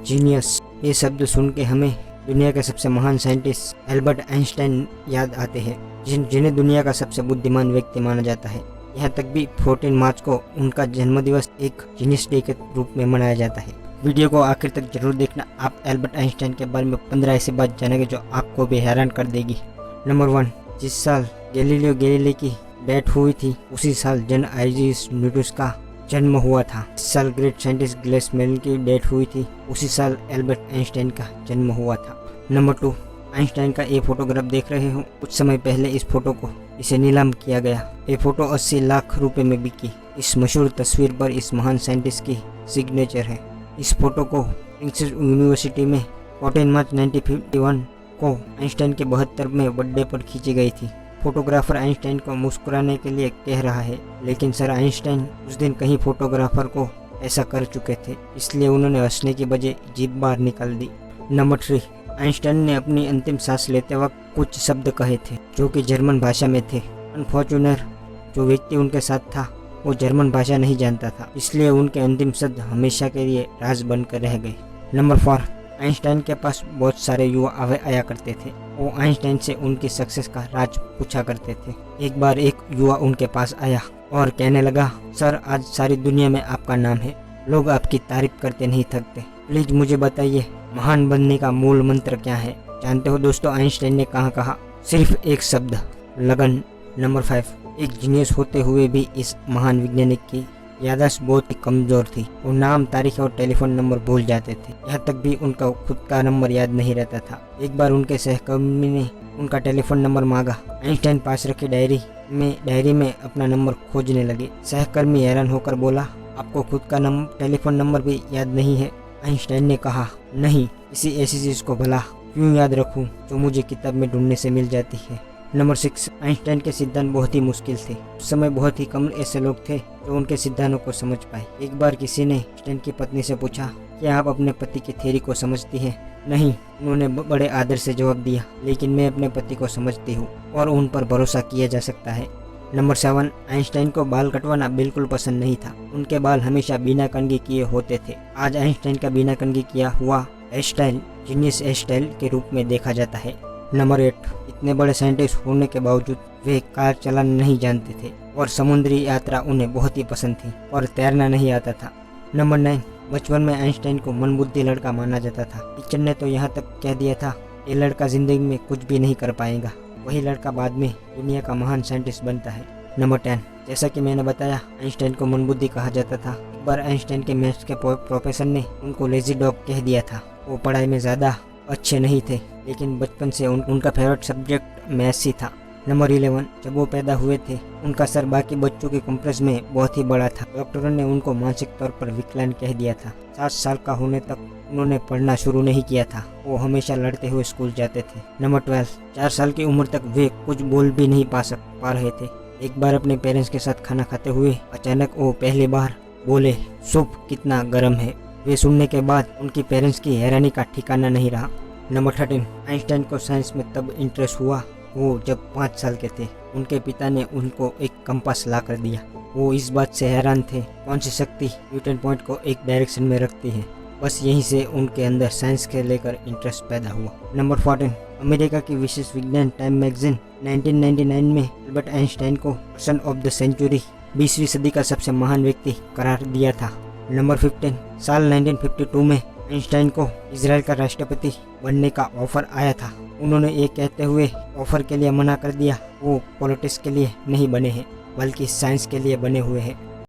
Genius. ये शब्द सुन के हमें दुनिया के सबसे महान साइंटिस्ट एल्बर्ट आइंस्टाइन याद आते हैं, जिन्हें दुनिया का सबसे बुद्धिमान व्यक्ति माना जाता है। यहाँ तक भी 14 मार्च को उनका जन्मदिवस एक जीनियस डे के रूप में मनाया जाता है। वीडियो को आखिर तक जरूर देखना। आप एल्बर्ट आइंस्टाइन के बारे में 15 ऐसी बात जानेंगे जो आपको भी हैरान कर देगी। नंबर 1, जिस साल गैलीलियो गैलीली की डेथ हुई थी उसी साल जन आइजैक न्यूटन का जन्म हुआ था। इस साल ग्रेट साइंटिस्ट गैलीलियो गैलीली की डेथ हुई थी उसी साल एल्बर्ट आइंस्टाइन का जन्म हुआ था। नंबर 2, आइंस्टाइन का ये फोटोग्राफ देख रहे हो। कुछ समय पहले इस फोटो को इसे नीलाम किया गया। ये फोटो 80 लाख रुपए में बिकी। इस मशहूर तस्वीर पर इस महान साइंटिस्ट की सिग्नेचर है। इस फोटो को प्रिंसेस यूनिवर्सिटी में 14 मार्च 1951 को आइंस्टाइन के 72वें बर्थडे पर खींची गई थी। फोटोग्राफर आइंस्टाइन को मुस्कुराने के लिए कह रहा है, लेकिन सर आइंस्टाइन उस दिन कहीं फोटोग्राफर को ऐसा कर चुके थे, इसलिए उन्होंने हंसने की बजाय जीभ बाहर निकाल दी। नंबर 3, आइंस्टाइन ने अपनी अंतिम सांस लेते वक्त कुछ शब्द कहे थे जो कि जर्मन भाषा में थे। अनफॉर्चुनेट जो व्यक्ति उनके साथ था वो जर्मन भाषा नहीं जानता था, इसलिए उनके अंतिम शब्द हमेशा के लिए राज बनकर रह गए। नंबर 4, आइंस्टाइन के पास बहुत सारे युवा आया करते थे। वो आइंस्टाइन से उनकी सक्सेस का राज पूछा करते थे। एक बार एक युवा उनके पास आया और कहने लगा, सर आज सारी दुनिया में आपका नाम है, लोग आपकी तारीफ करते नहीं थकते, प्लीज मुझे बताइए महान बनने का मूल मंत्र क्या है। जानते हो दोस्तों आइंस्टाइन ने कहा, सिर्फ एक शब्द, लगन। नंबर 5, एक जीनियस होते हुए भी इस महान वैज्ञानिक की याददाश्त बहुत ही कमजोर थी। वो नाम, तारीख और टेलीफोन नंबर भूल जाते थे। यहाँ तक भी उनका खुद का नंबर याद नहीं रहता था। एक बार उनके सहकर्मी ने उनका टेलीफोन नंबर मांगा। आइंस्टाइन पास रखी डायरी में अपना नंबर खोजने लगे। सहकर्मी हैरान होकर बोला, आपको खुद का टेलीफोन नंबर भी याद नहीं है? आइंस्टाइन ने कहा, नहीं, किसी ऐसी चीज को भला क्यों याद रखूं जो मुझे किताब में ढूंढने से मिल जाती है। नंबर 6, आइंस्टाइन के सिद्धांत बहुत ही मुश्किल थे। उस समय बहुत ही कम ऐसे लोग थे जो उनके सिद्धांतों को समझ पाए। एक बार किसी ने आइंस्टाइन की पत्नी से पूछा, क्या आप अपने पति की थ्योरी को समझती हैं? नहीं, उन्होंने बड़े आदर से जवाब दिया, लेकिन मैं अपने पति को समझती हूँ और उन पर भरोसा किया जा सकता है। नंबर 7, आइंस्टाइन को बाल कटवाना बिल्कुल पसंद नहीं था। उनके बाल हमेशा बिना कंघी किए होते थे। आज आइंस्टाइन का बिना कंघी किया हुआ hair style genius hair style के रूप में देखा जाता है। नंबर 8, इतने बड़े साइंटिस्ट होने के बावजूद वे कार चलाना नहीं जानते थे और समुद्री यात्रा उन्हें बहुत ही पसंद थी और तैरना नहीं आता था। नंबर 9, बचपन में आइंस्टाइन को मनबुद्धि लड़का माना जाता था। टीचर ने तो यहाँ तक कह दिया था, ये लड़का जिंदगी में कुछ भी नहीं कर पाएगा। वही लड़का बाद में दुनिया का महान साइंटिस्ट बनता है। नंबर 10, जैसा कि मैंने बताया आइंस्टाइन को मनबुद्धि कहा जाता था। एक बार आइंस्टाइन के मैथ्स के प्रोफेसर ने उनको लेजी डॉग कह दिया था। वो पढ़ाई में ज़्यादा अच्छे नहीं थे, लेकिन बचपन से उनका फेवरेट सब्जेक्ट मैथ्स ही था। नंबर 11, जब वो पैदा हुए थे उनका सर बाकी बच्चों के कंपेरिजन में बहुत ही बड़ा था। डॉक्टरों ने उनको मानसिक तौर पर विकलांग कह दिया था। 7 साल का होने तक उन्होंने पढ़ना शुरू नहीं किया था। वो हमेशा लड़ते हुए स्कूल जाते थे। नंबर 12, 4 साल की उम्र तक वे कुछ बोल भी नहीं पा रहे थे। एक बार अपने पेरेंट्स के साथ खाना खाते हुए अचानक वो पहली बार बोले, सूप कितना गर्म है। वे सुनने के बाद उनकी पेरेंट्स की हैरानी का ठिकाना नहीं रहा। नंबर 13, आइंस्टाइन को साइंस में तब इंटरेस्ट हुआ वो जब 5 साल के थे। उनके पिता ने उनको एक कंपास ला कर दिया। वो इस बात से हैरान थे, कौन सी शक्ति न्यूटन पॉइंट को एक डायरेक्शन में रखती है। बस यहीं से उनके अंदर साइंस के लेकर इंटरेस्ट पैदा हुआ। नंबर 14, अमेरिका की विशेष विज्ञान टाइम मैगजीन 1999 में एल्बर्ट आइंस्टाइन को पर्सन ऑफ द सेंचुरी 20वीं सदी का सबसे महान व्यक्ति करार दिया था। नंबर 15, साल 1952 में आइंस्टाइन को इजराइल का राष्ट्रपति बनने का ऑफर आया था। उन्होंने ये कहते हुए ऑफर के लिए मना कर दिया, वो पॉलिटिक्स के लिए नहीं बने हैं बल्कि साइंस के लिए बने हुए हैं।